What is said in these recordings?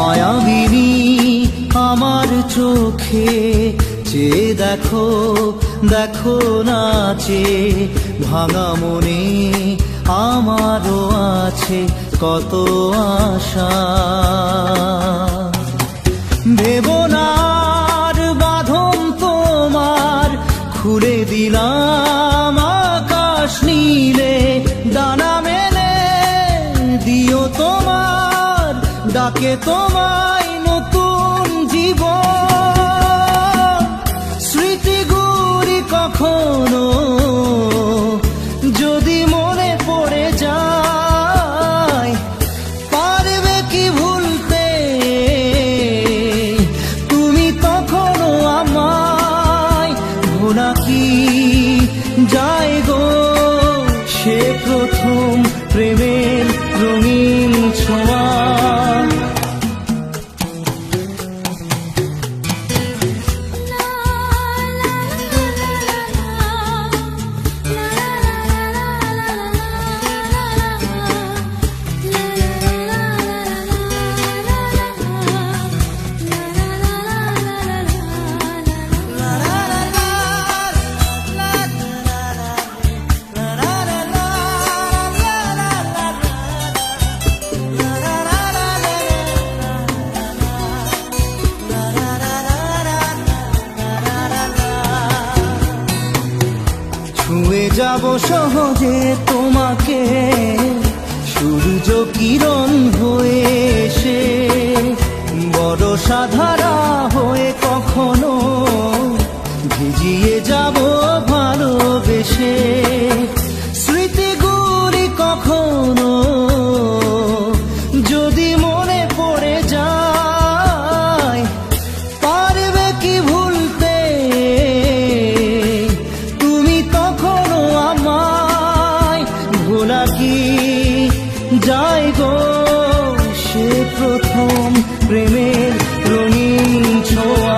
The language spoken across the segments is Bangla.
মায়াবিনী আমার চোখে চেয়ে দেখো, দেখো নাচে ভাঙা মনে আমারও আছে কত আশা। ভেবনার বাঁধন তোমার খুলে দিলাম আকাশ নীলে, ডানা মেলে দিও তোমার ডাকে তোমায় নতুন জীবন। স্মৃতিগুলি কখনো যদি মনে পড়ে যায়, পারবে কি ভুলতে তুমি তখনো আমায়? ভোলা কি যায় গো সে প্রথম প্রেমের রঙিন ছোঁয়া। ছুঁয়ে যাব সহজে তোমাকে সূর্য কিরণ হয়ে এসে, বরষা ধারা হয়ে কখনো ভিজিয়ে যাব ভালোবেসে। স্মৃতিগুলি কখনো যদি মনে পড়ে যায়, পারবে কি ভুলতে তুমি তখনো আমায়? ভোলা কি যায় গো সে প্রথম প্রেমের রঙিন ছোঁয়া।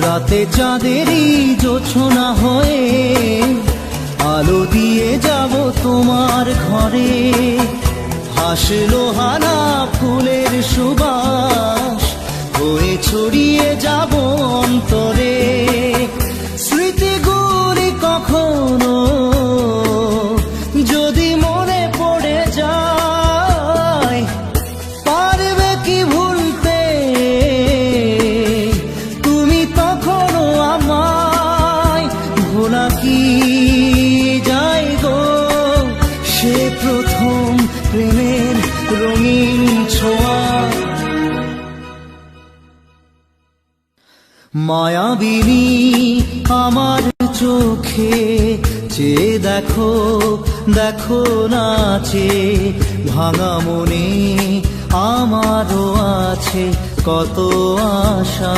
রাতে চাঁদেরই জোছনা হয়ে আলো দিয়ে যাব তোমার ঘরে, হাসলো হানা ফুলের সুবাস হয়ে ছড়িয়ে যাব অন্তরে। স্মৃতিগুলি কখনো যদি মনে পড়ে যায়, পারবে কি ভুলতে তুমি তখনো আমায়? ভোলা কি যায় গো সে প্রথম প্রেমের রঙিন ছোঁয়া। মায়াবিনী আমার চোখে চেয়ে দেখো, দেখো নাচে ভাঙা মনে আমারও আছে কত আশা।